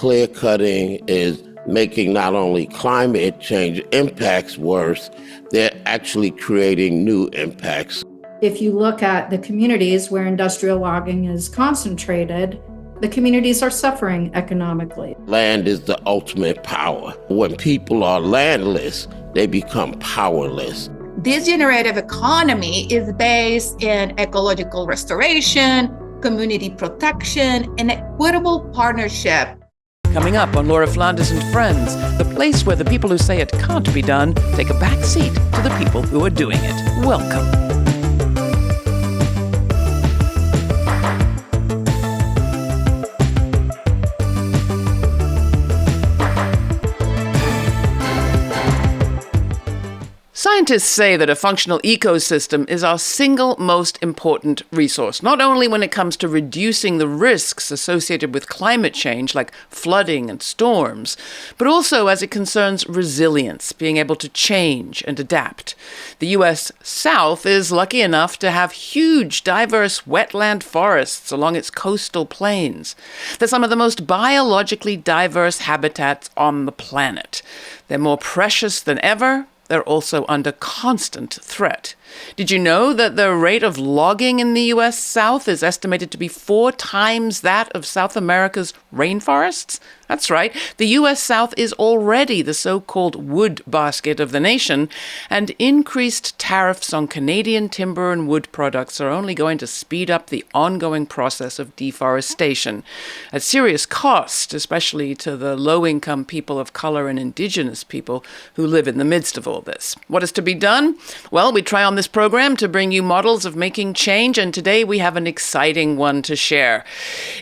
clear cutting is making not only climate change impacts worse, they're actually creating new impacts. If you look at the communities where industrial logging is concentrated, the communities are suffering economically. Land is the ultimate power. When people are landless, they become powerless. This generative economy is based in ecological restoration, community protection, and equitable partnership. Coming up on Laura Flanders and Friends, the place where the people who say it can't be done take a back seat to the people who are doing it. Welcome. Scientists say that a functional ecosystem is our single most important resource, not only when it comes to reducing the risks associated with climate change, like flooding and storms, but also as it concerns resilience, being able to change and adapt. The U.S. South is lucky enough to have huge, diverse wetland forests along its coastal plains. They're some of the most biologically diverse habitats on the planet. They're more precious than ever. They're also under constant threat. Did you know that the rate of logging in the U.S. South is estimated to be 4 times that of South America's rainforests? That's right. The U.S. South is already the so-called wood basket of the nation, and increased tariffs on Canadian timber and wood products are only going to speed up the ongoing process of deforestation at serious cost, especially to the low-income people of color and Indigenous people who live in the midst of all this. What is to be done? Well, we try on this program to bring you models of making change, and today we have an exciting one to share.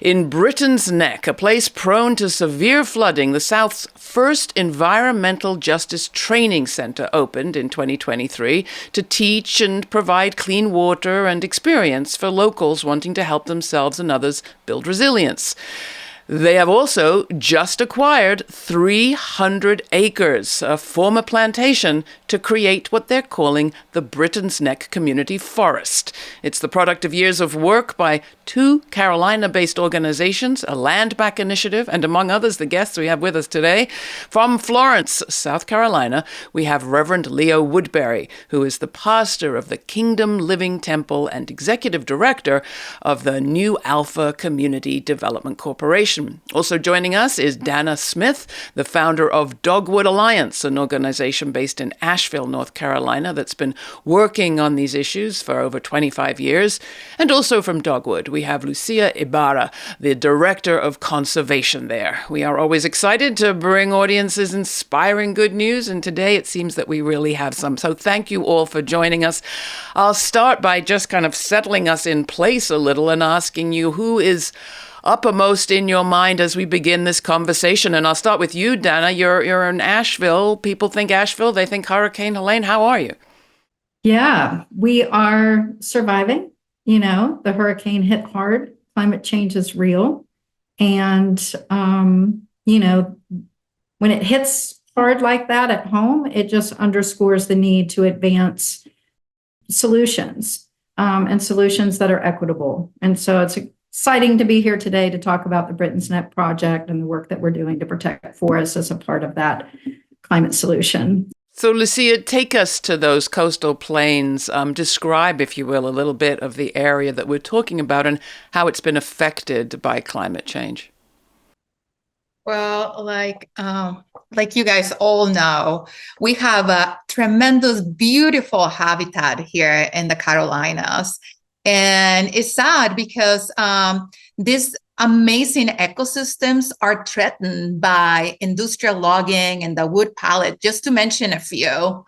In Brittons Neck, a place prone to severe flooding, the South's first environmental justice training center opened in 2023 to teach and provide clean water and experience for locals wanting to help themselves and others build resilience. They have also just acquired 300 acres, a former plantation, to create what they're calling the Brittons Neck Community Forest. It's the product of years of work by 2 Carolina-based organizations, a land back initiative, and among others, the guests we have with us today. From Florence, South Carolina, we have Reverend Leo Woodberry, who is the pastor of the Kingdom Living Temple and executive director of the New Alpha Community Development Corporation. Also joining us is Danna Smith, the founder of Dogwood Alliance, an organization based in Asheville, North Carolina, that's been working on these issues for over 25 years. And also from Dogwood, we have Lucia Ibarra, the director of conservation there. We are always excited to bring audiences inspiring good news, and today it seems that we really have some. So thank you all for joining us. I'll start by just kind of settling us in place a little and asking you who is uppermost in your mind as we begin this conversation. And I'll start with you, Danna. You're in Asheville. People think Asheville, they think Hurricane Helene. How are you? Yeah, we are surviving. You know, the hurricane hit hard. Climate change is real. And, you know, when it hits hard like that at home, it just underscores the need to advance solutions and solutions that are equitable. And so it's exciting to be here today to talk about the Brittons Neck project and the work that we're doing to protect forests as a part of that climate solution. So, Lucia, take us to those coastal plains. Describe, if you will, a little bit of the area that we're talking about and how it's been affected by climate change. Well, like you guys all know, we have a tremendous, beautiful habitat here in the Carolinas. And it's sad because these amazing ecosystems are threatened by industrial logging and the wood pallet, just to mention a few.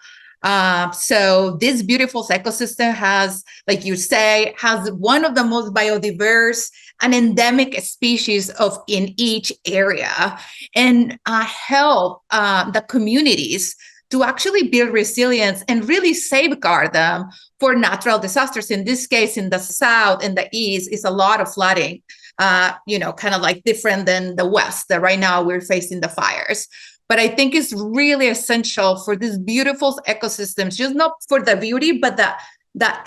So this beautiful ecosystem has, like you say, has one of the most biodiverse and endemic species in each area, and help the communities to actually build resilience and really safeguard them for natural disasters. In this case, in the South and the East, is a lot of flooding, kind of like different than the West, that right now we're facing the fires. But I think it's really essential for these beautiful ecosystems, just not for the beauty, but the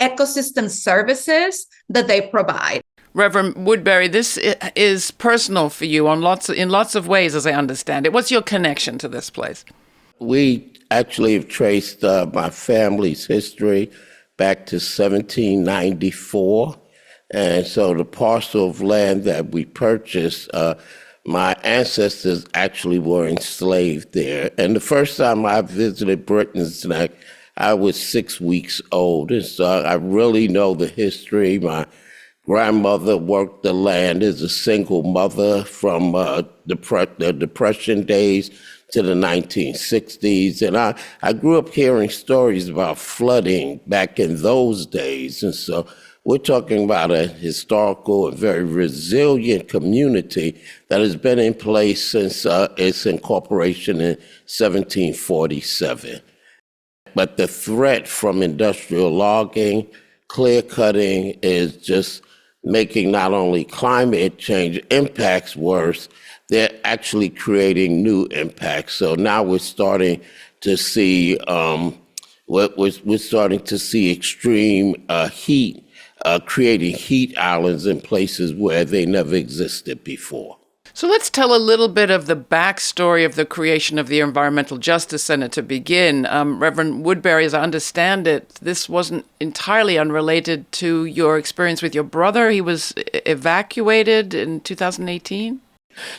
ecosystem services that they provide. Reverend Woodberry, this is personal for you in lots of ways, as I understand it. What's your connection to this place? We actually have traced my family's history back to 1794. And so the parcel of land that we purchased, my ancestors actually were enslaved there. And the first time I visited Brittons Neck, I was 6 weeks old. And so I really know the history. My grandmother worked the land as a single mother from the Depression days to the 1960s. And I grew up hearing stories about flooding back in those days. And so we're talking about a historical and very resilient community that has been in place since its incorporation in 1747. But the threat from industrial logging, clear cutting is just making not only climate change impacts worse, they're actually creating new impacts. So now we're starting to see we're starting to see extreme heat, creating heat islands in places where they never existed before. So let's tell a little bit of the backstory of the creation of the Environmental Justice Center to begin. Reverend Woodberry, as I understand it, this wasn't entirely unrelated to your experience with your brother. He was evacuated in 2018?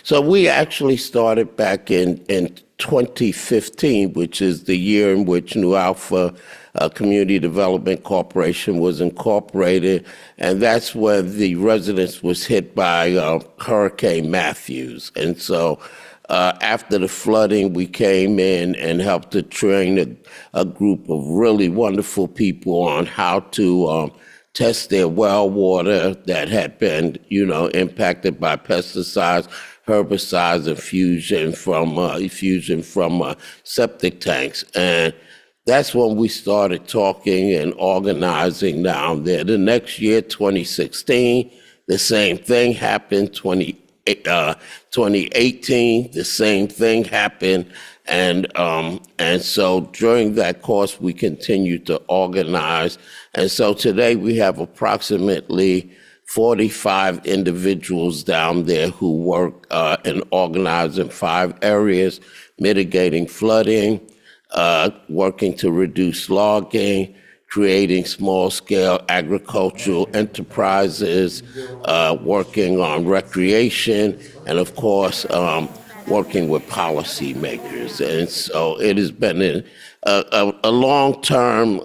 So we actually started back in 2015, which is the year in which New Alpha Community Development Corporation was incorporated. And that's when the residence was hit by Hurricane Matthews. And so after the flooding, we came in and helped to train a group of really wonderful people on how to test their well water that had been, impacted by pesticides, herbicides, and effusion from septic tanks. And that's when we started talking and organizing down there. The next year, 2016, the same thing happened. 2018, the same thing happened. And so during that course, we continued to organize. And so today we have approximately 45 individuals down there who work and organize in 5 areas: mitigating flooding, working to reduce logging, creating small-scale agricultural enterprises, working on recreation, and of course, working with policymakers. And so it has been a long-term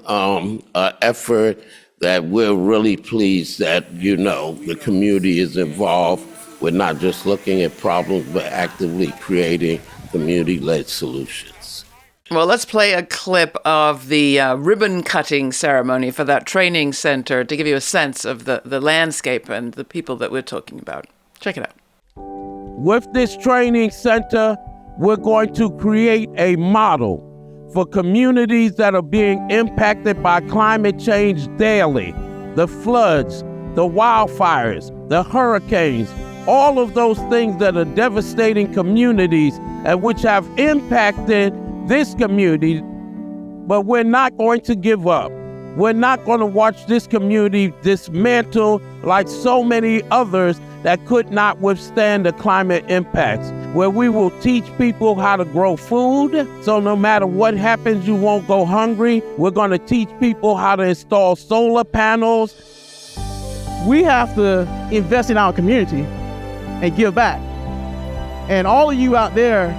effort that we're really pleased that, the community is involved. We're not just looking at problems, but actively creating community-led solutions. Well, let's play a clip of the ribbon-cutting ceremony for that training center to give you a sense of the landscape and the people that we're talking about. Check it out. With this training center, we're going to create a model for communities that are being impacted by climate change daily. The floods, the wildfires, the hurricanes, all of those things that are devastating communities and which have impacted this community. But we're not going to give up. We're not going to watch this community dismantle like so many others that could not withstand the climate impacts, where we will teach people how to grow food. So no matter what happens, you won't go hungry. We're going to teach people how to install solar panels. We have to invest in our community and give back. And all of you out there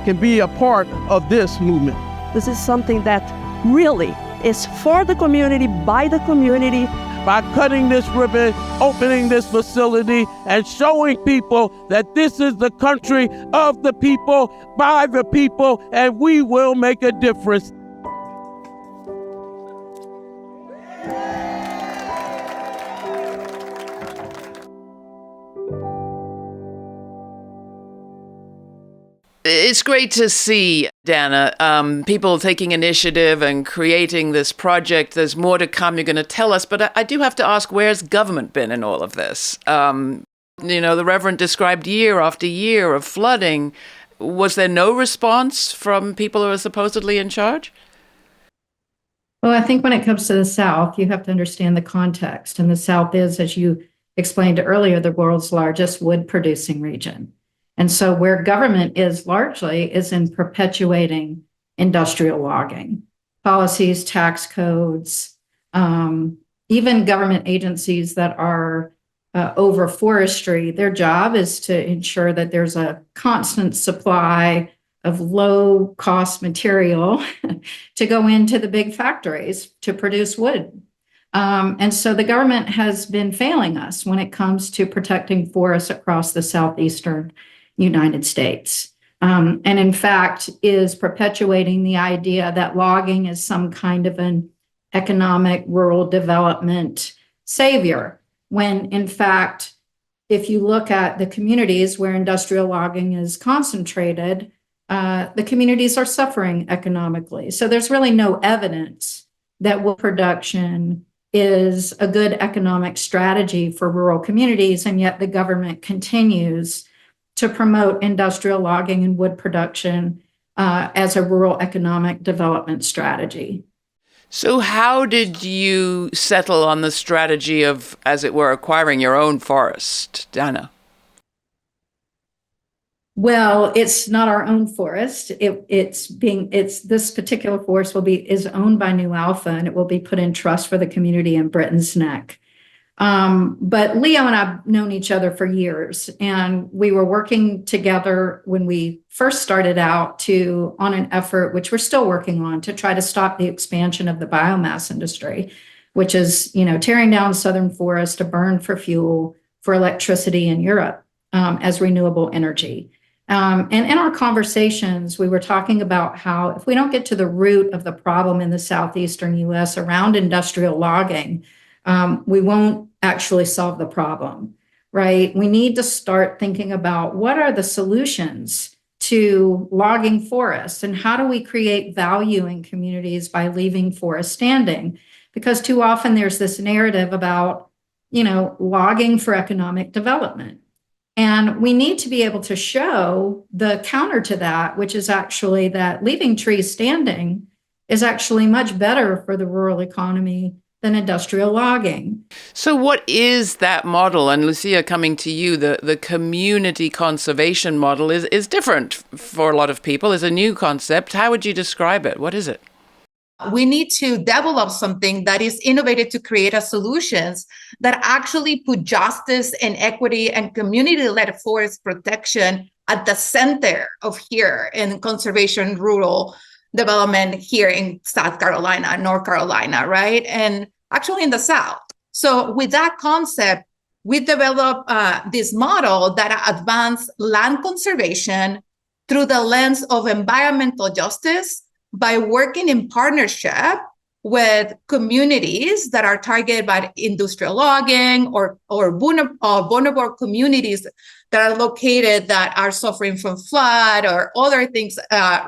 can be a part of this movement. This is something that really is for the community, by the community. By cutting this ribbon, opening this facility, and showing people that this is the country of the people, by the people, and we will make a difference. It's great to see, Danna, people taking initiative and creating this project. There's more to come, you're going to tell us. But I do have to ask, where's government been in all of this? The Reverend described year after year of flooding. Was there no response from people who are supposedly in charge? Well, I think when it comes to the South, you have to understand the context. And the South is, as you explained earlier, the world's largest wood producing region. And so where government is largely is in perpetuating industrial logging, policies, tax codes, even government agencies that are over forestry. Their job is to ensure that there's a constant supply of low cost material to go into the big factories to produce wood. And so the government has been failing us when it comes to protecting forests across the southeastern United States. And in fact, is perpetuating the idea that logging is some kind of an economic rural development savior, when in fact, if you look at the communities where industrial logging is concentrated, the communities are suffering economically. So there's really no evidence that wood production is a good economic strategy for rural communities, and yet the government continues to promote industrial logging and wood production as a rural economic development strategy. So how did you settle on the strategy of, as it were, acquiring your own forest, Danna? Well, it's not our own forest. It's this particular forest is owned by New Alpha, and it will be put in trust for the community in Brittons Neck. But Leo and I've known each other for years, and we were working together when we first started out on an effort, which we're still working on, to try to stop the expansion of the biomass industry, which is, tearing down southern forests to burn for fuel for electricity in Europe as renewable energy. And in our conversations, we were talking about how if we don't get to the root of the problem in the southeastern U.S. around industrial logging, we won't actually solve the problem, right? We need to start thinking about what are the solutions to logging forests, and how do we create value in communities by leaving forests standing? Because too often there's this narrative about, logging for economic development. And we need to be able to show the counter to that, which is actually that leaving trees standing is actually much better for the rural economy than industrial logging. So what is that model? And Lucia, coming to you, the community conservation model is different for a lot of people, is a new concept. How would you describe it? What is it? We need to develop something that is innovative to create a solutions that actually put justice and equity and community-led forest protection at the center of here in conservation rural development here in South Carolina, North Carolina, right? And actually in the South. So with that concept, we developed this model that advanced land conservation through the lens of environmental justice by working in partnership with communities that are targeted by industrial logging or vulnerable communities that are located that are suffering from flood or other things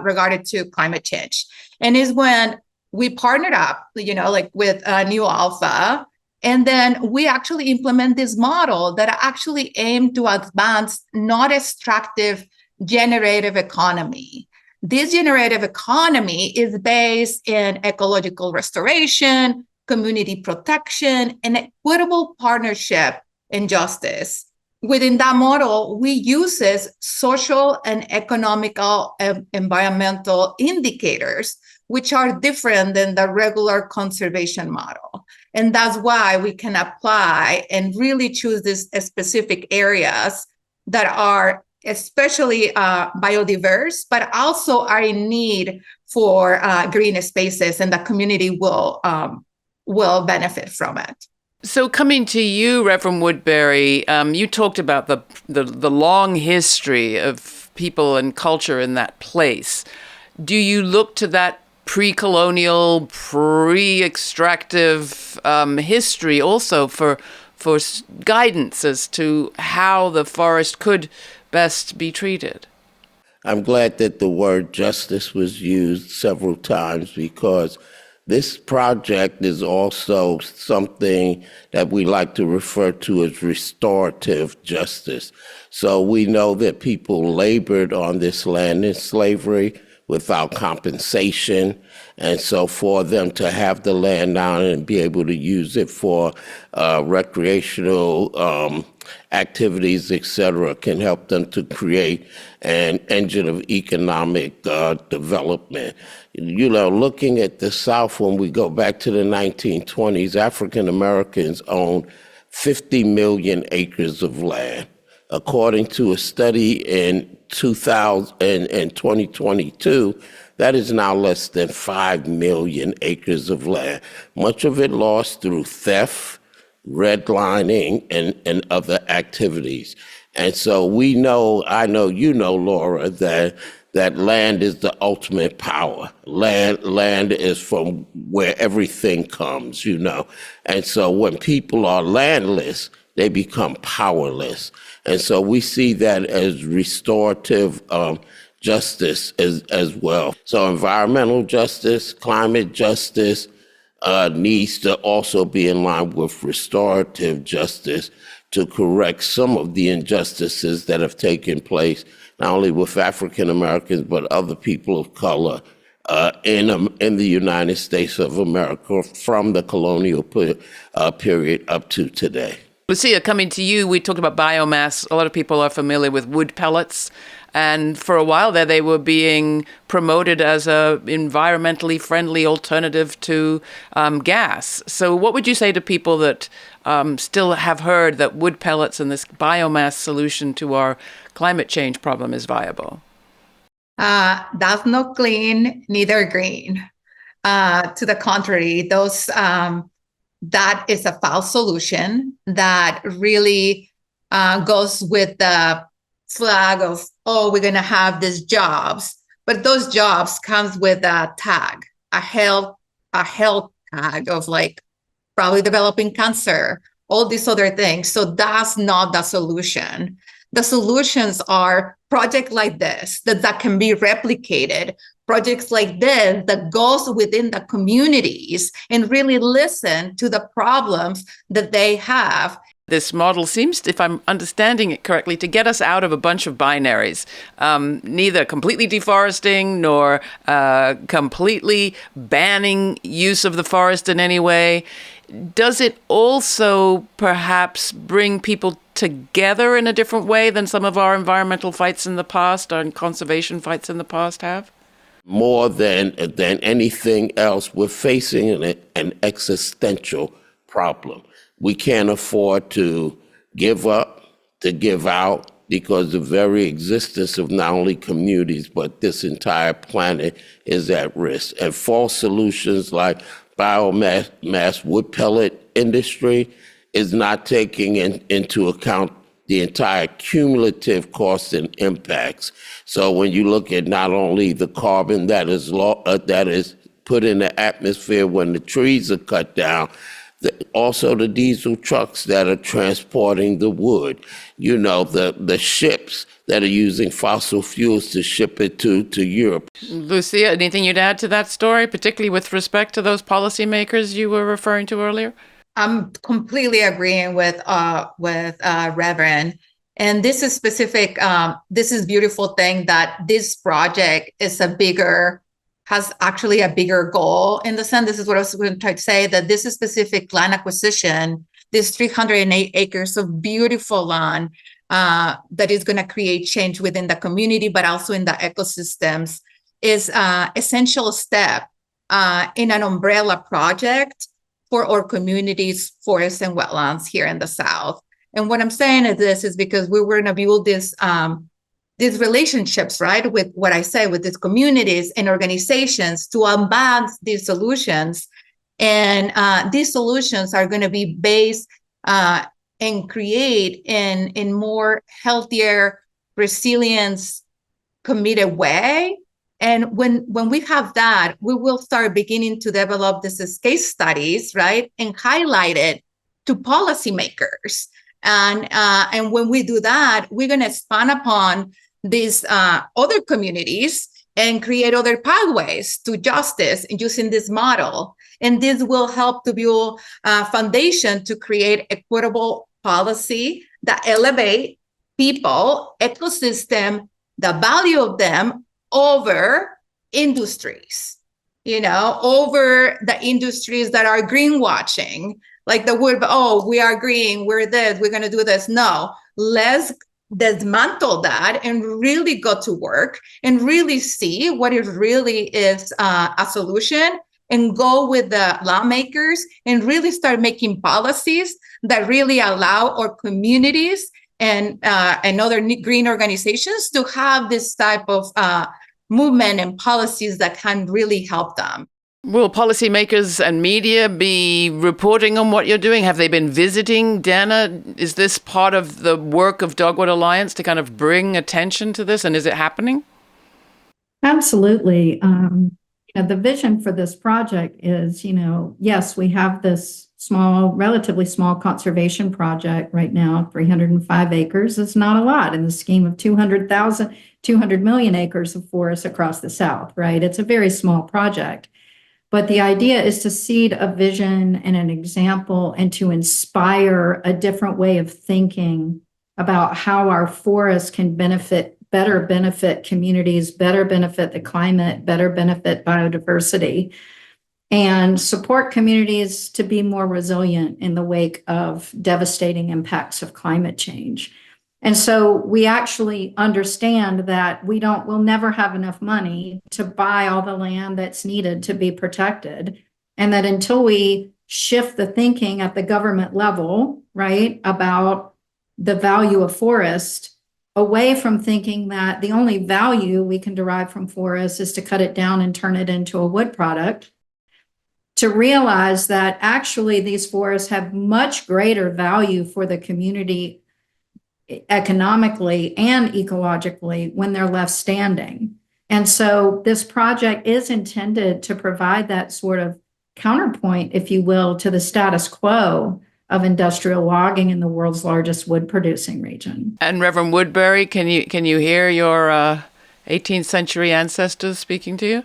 regarding to climate change. And is when we partnered up, with New Alpha, and then we actually implement this model that actually aim to advance not extractive generative economy. This generative economy is based in ecological restoration, community protection, and equitable partnership and justice. Within that model, we uses social and economical environmental indicators, which are different than the regular conservation model. And that's why we can apply and really choose these specific areas that are especially biodiverse, but also are in need for green spaces, and the community will benefit from it. So coming to you, Reverend Woodberry, you talked about the long history of people and culture in that place. Do you look to that pre-colonial, pre-extractive history also for guidance as to how the forest could best be treated? I'm glad that the word justice was used several times, because this project is also something that we like to refer to as restorative justice. So we know that people labored on this land in slavery without compensation. And so for them to have the land down and be able to use it for recreational activities, et cetera, can help them to create an engine of economic development. You know, looking at the South, when we go back to the 1920s, African Americans owned 50 million acres of land. According to a study in 2022, that is now less than 5 million acres of land. Much of it lost through theft, redlining, and other activities. And so we know, I know you know, Laura, that land is the ultimate power. Land is from where everything comes, you know. And so when people are landless, they become powerless. And so we see that as restorative justice as well. So environmental justice, climate justice needs to also be in line with restorative justice to correct some of the injustices that have taken place, not only with African Americans, but other people of color in the United States of America from the colonial period up to today. Lucia, coming to you, we talked about biomass. A lot of people are familiar with wood pellets. And for a while there, they were being promoted as a environmentally friendly alternative to gas. So what would you say to people that still have heard that wood pellets and this biomass solution to our climate change problem is viable? That's not clean, neither green. To the contrary, that is a false solution that really goes with the flag of, oh, we're going to have these jobs. But those jobs comes with a tag, a health tag of like probably developing cancer, all these other things. So that's not the solution. The solutions are projects like this that can be replicated, projects like this that goes within the communities and really listen to the problems that they have. This model seems, if I'm understanding it correctly, to get us out of a bunch of binaries, neither completely deforesting nor completely banning use of the forest in any way. Does it also perhaps bring people together in a different way than some of our environmental fights in the past or conservation fights in the past have? More than anything else, we're facing an existential problem. We can't afford to give up, to give out, because the very existence of not only communities, but this entire planet is at risk. And false solutions like biomass wood pellet industry is not taking into account the entire cumulative costs and impacts. So when you look at not only the carbon that is put in the atmosphere when the trees are cut down, also the diesel trucks that are transporting the wood, you know, the ships that are using fossil fuels to ship it to Europe. Lucia, anything you'd add to that story, particularly with respect to those policymakers you were referring to earlier? I'm completely agreeing with Reverend. And this is specific, this is beautiful thing that this project is has actually a bigger goal in the sense, this is what I was going to try to say, that this is specific land acquisition, this 308 acres of beautiful land that is going to create change within the community, but also in the ecosystems, is an essential step in an umbrella project for our communities, forests, and wetlands here in the South. And what I'm saying is this is because we were going to build these relationships, right, with what I say, with these communities and organizations to advance these solutions. And these solutions are going to be based and create in more healthier, resilience, committed way. And when we have that, we will start beginning to develop these case studies, right, and highlight it to policymakers. And when we do that, we're going to expand upon these other communities and create other pathways to justice using this model. And this will help to build a foundation to create equitable policy that elevate people, ecosystem, the value of them over industries, over the industries that are greenwashing, like the wood, oh, we are green, we're this, we're going to do this. No, let's dismantle that and really go to work and really see what it really is a solution, and go with the lawmakers and really start making policies that really allow our communities and other green organizations to have this type of movement and policies that can really help them. Will policymakers and media be reporting on what you're doing? Have they been visiting Danna? Is this part of the work of Dogwood Alliance to kind of bring attention to this? And is it happening? Absolutely. The vision for this project is, yes, we have this relatively small conservation project right now. 305 acres is not a lot in the scheme of 200 million acres of forest across the South, right? It's a very small project. But the idea is to seed a vision and an example and to inspire a different way of thinking about how our forests can better benefit communities, better benefit the climate, better benefit biodiversity, and support communities to be more resilient in the wake of devastating impacts of climate change. And so we actually understand that we'll never have enough money to buy all the land that's needed to be protected. And that until we shift the thinking at the government level, right, about the value of forest, away from thinking that the only value we can derive from forest is to cut it down and turn it into a wood product, to realize that actually these forests have much greater value for the community economically and ecologically when they're left standing. And so this project is intended to provide that sort of counterpoint, if you will, to the status quo of industrial logging in the world's largest wood producing region. And Reverend Woodberry, can you hear your 18th century ancestors speaking to you?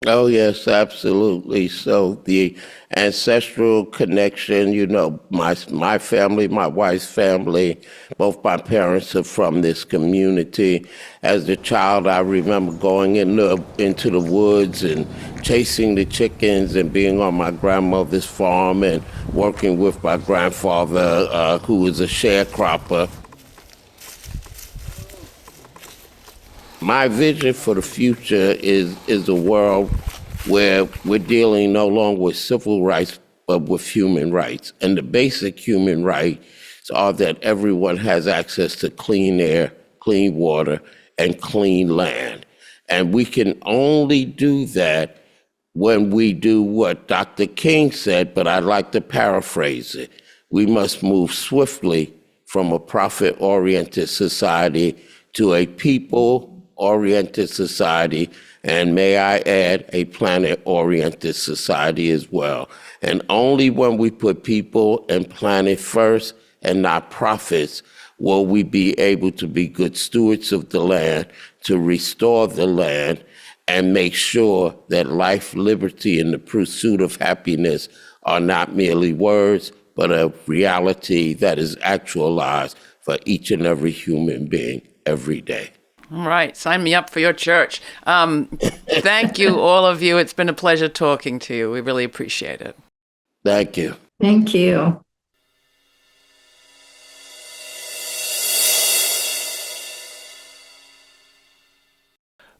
Oh, yes, absolutely. So the ancestral connection, my family, my wife's family, both my parents are from this community. As a child, I remember going into the woods and chasing the chickens and being on my grandmother's farm and working with my grandfather, who was a sharecropper. My vision for the future is a world where we're dealing no longer with civil rights, but with human rights. And the basic human rights are that everyone has access to clean air, clean water, and clean land. And we can only do that when we do what Dr. King said, but I'd like to paraphrase it. We must move swiftly from a profit-oriented society to a people-oriented society, and may I add, a planet-oriented society as well. And only when we put people and planet first and not profits will we be able to be good stewards of the land, to restore the land, and make sure that life, liberty, and the pursuit of happiness are not merely words, but a reality that is actualized for each and every human being every day. All right, sign me up for your church. Thank you, all of you. It's been a pleasure talking to you. We really appreciate it. Thank you. Thank you.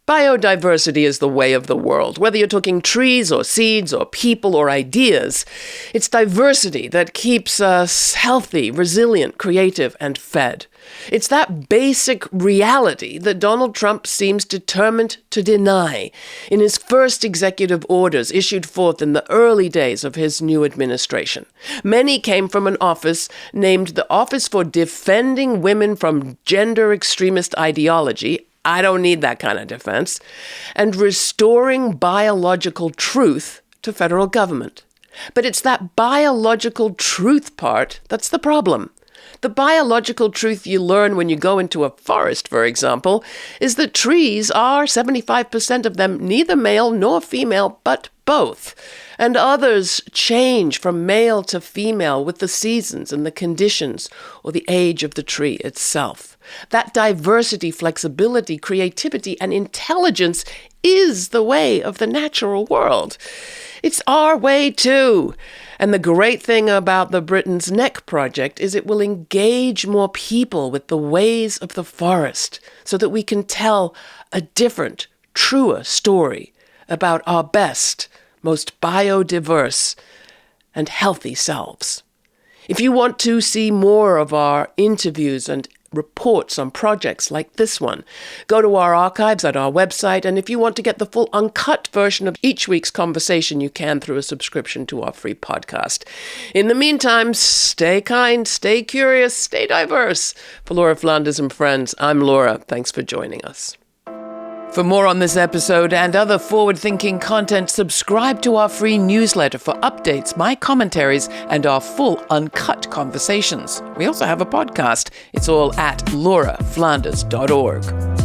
Biodiversity is the way of the world. Whether you're talking trees or seeds or people or ideas, it's diversity that keeps us healthy, resilient, creative, and fed. It's that basic reality that Donald Trump seems determined to deny in his first executive orders issued forth in the early days of his new administration. Many came from an office named the Office for Defending Women from Gender Extremist Ideology. I don't need that kind of defense. And restoring biological truth to federal government. But it's that biological truth part that's the problem. The biological truth you learn when you go into a forest, for example, is that trees are, 75% of them, neither male nor female, but both. And others change from male to female with the seasons and the conditions or the age of the tree itself. That diversity, flexibility, creativity, and intelligence is the way of the natural world. It's our way too. And the great thing about the Brittons Neck project is it will engage more people with the ways of the forest so that we can tell a different, truer story about our best, most biodiverse, and healthy selves. If you want to see more of our interviews and reports on projects like this one, go to our archives at our website, and if you want to get the full uncut version of each week's conversation, you can through a subscription to our free podcast. In the meantime, stay kind, stay curious, stay diverse. For Laura Flanders and friends, I'm Laura. Thanks for joining us. For more on this episode and other forward-thinking content, subscribe to our free newsletter for updates, my commentaries, and our full uncut conversations. We also have a podcast. It's all at lauraflanders.org.